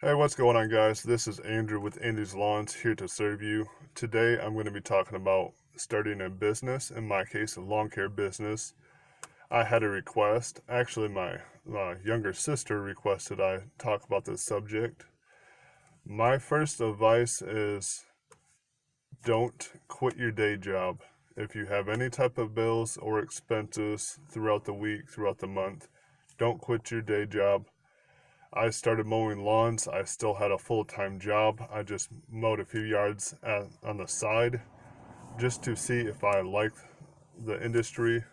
Hey, what's going on, guys? This is Andrew with Andy's Lawns here to serve you. Today, I'm going to be talking about starting a business, in my case, a lawn care business. I had a request. Actually, my younger sister requested I talk about this subject. My first advice is don't quit your day job. If you have any type of bills or expenses throughout the week, throughout the month, don't quit your day job. I started mowing lawns. I still had a full time job. I just mowed a few yards on the side just to see if I liked the industry.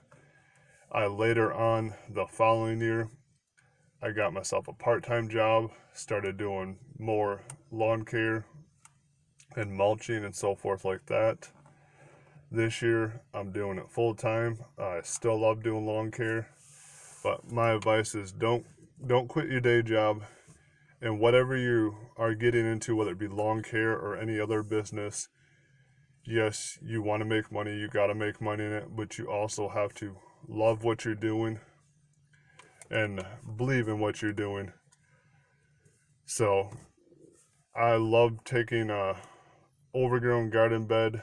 I later on the following year, I got myself a part time job, started doing more lawn care and mulching and so forth like that. This year, I'm doing it full time. I still love doing lawn care, but my advice is don't quit your day job. And whatever you are getting into, whether it be lawn care or any other business, yes, you want to make money, you got to make money in it, but you also have to love what you're doing and believe in what you're doing. So I love taking a overgrown garden bed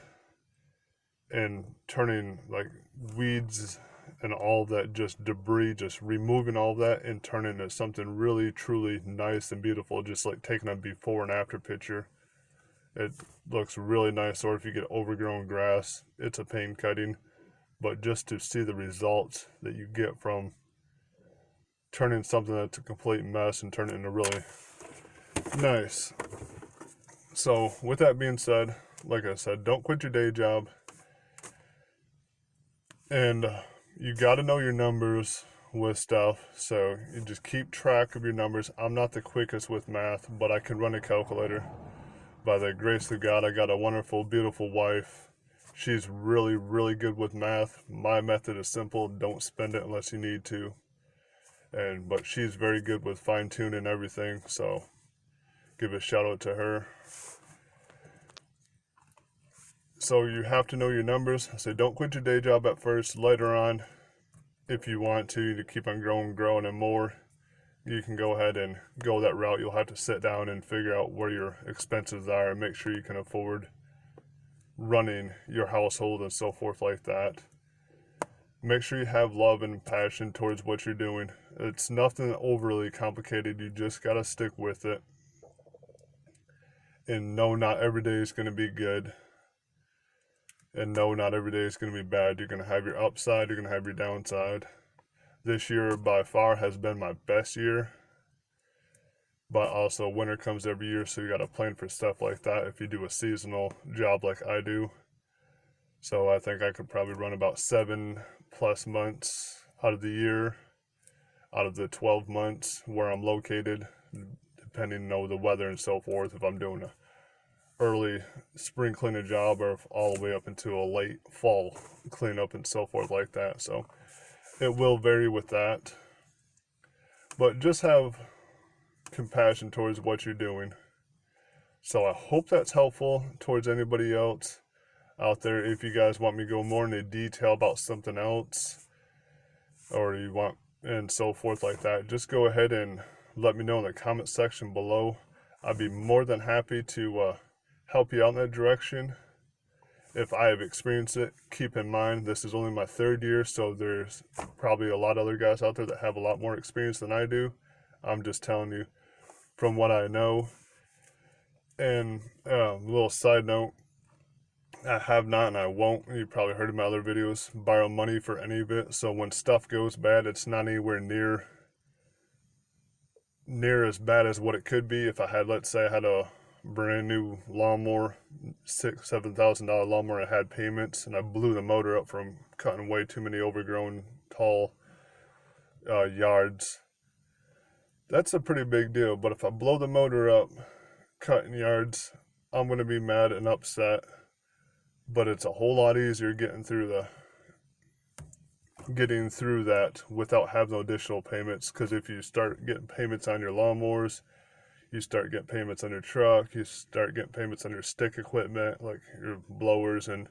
and turning like weeds and all that just debris, just removing all that and turning it into something really truly nice and beautiful, just like taking a before and after picture. It looks really nice. Or if you get overgrown grass, it's a pain cutting. But just to see the results that you get from turning something that's a complete mess and turning it into really nice. So, with that being said, like I said, don't quit your day job. And you got to know your numbers with stuff. So, you just keep track of your numbers. I'm not the quickest with math, but I can run a calculator. By the grace of God, I got a wonderful, beautiful wife. She's really, really good with math. My method is simple: don't spend it unless you need to. But she's very good with fine tuning everything. So give a shout out to her. So you have to know your numbers. So don't quit your day job at first. Later on, if you want to keep on growing, and more, you can go ahead and go that route. You'll have to sit down and figure out where your expenses are and make sure you can afford running your household and so forth like that. Make sure you have love and passion towards what you're doing. It's nothing overly complicated. You just got to stick with it. And no, not every day is going to be good. And no, not every day is going to be bad. You're going to have your upside, you're going to have your downside. This year, by far, has been my best year. But also, winter comes every year, so you got to plan for stuff like that if you do a seasonal job like I do. So I think I could probably run about 7+ months out of the year, out of the 12 months where I'm located, depending on the weather and so forth. If I'm doing a early spring cleaning job or all the way up into a late fall cleanup and so forth like that. So it will vary with that. But just have compassion towards what you're doing. So I hope that's helpful towards anybody else out there. If you guys want me to go more into detail about something else, or you want and so forth like that, just go ahead and let me know in the comment section below. I'd be more than happy to help you out in that direction. If I have experienced it, keep in mind this is only my third year, so there's probably a lot of other guys out there that have a lot more experience than I do. I'm just telling you from what I know. And a little side note, I have not and I won't, you probably heard in my other videos, borrow money for any of it. So when stuff goes bad, it's not anywhere near as bad as what it could be. If I had, let's say I had a brand new lawnmower, $7,000 lawnmower, I had payments and I blew the motor up from cutting way too many overgrown tall yards. That's a pretty big deal. But if I blow the motor up cutting yards, I'm going to be mad and upset. But it's a whole lot easier getting through that without having additional payments. Because if you start getting payments on your lawnmowers, you start getting payments on your truck, you start getting payments on your stick equipment, like your blowers and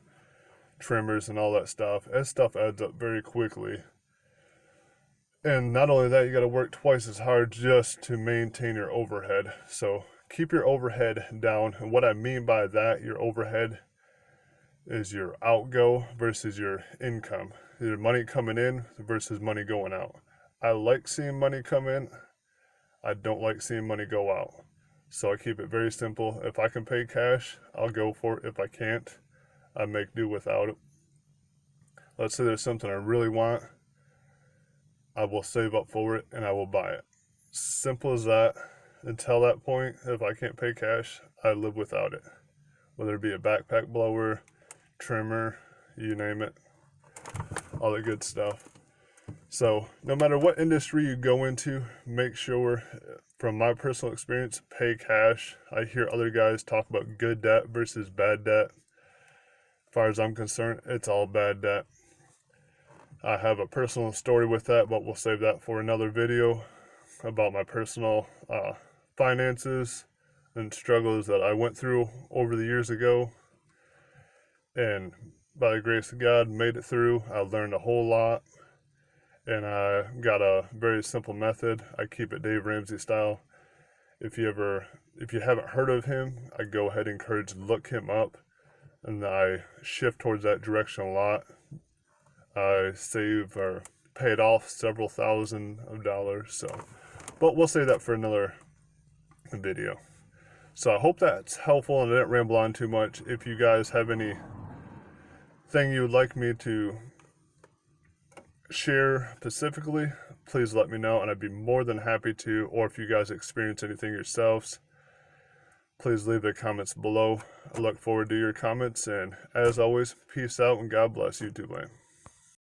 trimmers and all that stuff. That stuff adds up very quickly. And not only that, you got to work twice as hard just to maintain your overhead. So keep your overhead down. And what I mean by that, your overhead is your outgo versus your income. Your money coming in versus money going out. I like seeing money come in. I don't like seeing money go out. So I keep it very simple. If I can pay cash, I'll go for it. If I can't, I make do without it. Let's say there's something I really want, I will save up for it and I will buy it. Simple as that. Until that point, if I can't pay cash, I live without it. Whether it be a backpack blower, trimmer, you name it, all the good stuff. So no matter what industry you go into, make sure, from my personal experience, pay cash. I hear other guys talk about good debt versus bad debt. As far as I'm concerned, it's all bad debt. I have a personal story with that, but we'll save that for another video about my personal finances and struggles that I went through over the years ago. And by the grace of God, made it through. I learned a whole lot. And I got a very simple method. I keep it Dave Ramsey style. If you haven't heard of him, I go ahead and encourage to look him up. And I shift towards that direction a lot. I save or paid off several thousand of dollars. So, but we'll save that for another video. So I hope that's helpful and I didn't ramble on too much. If you guys have anything you would like me to share specifically, please let me know and I'd be more than happy to. Or if you guys experience anything yourselves, please leave the comments below. I look forward to your comments, and as always, peace out and God bless YouTube land.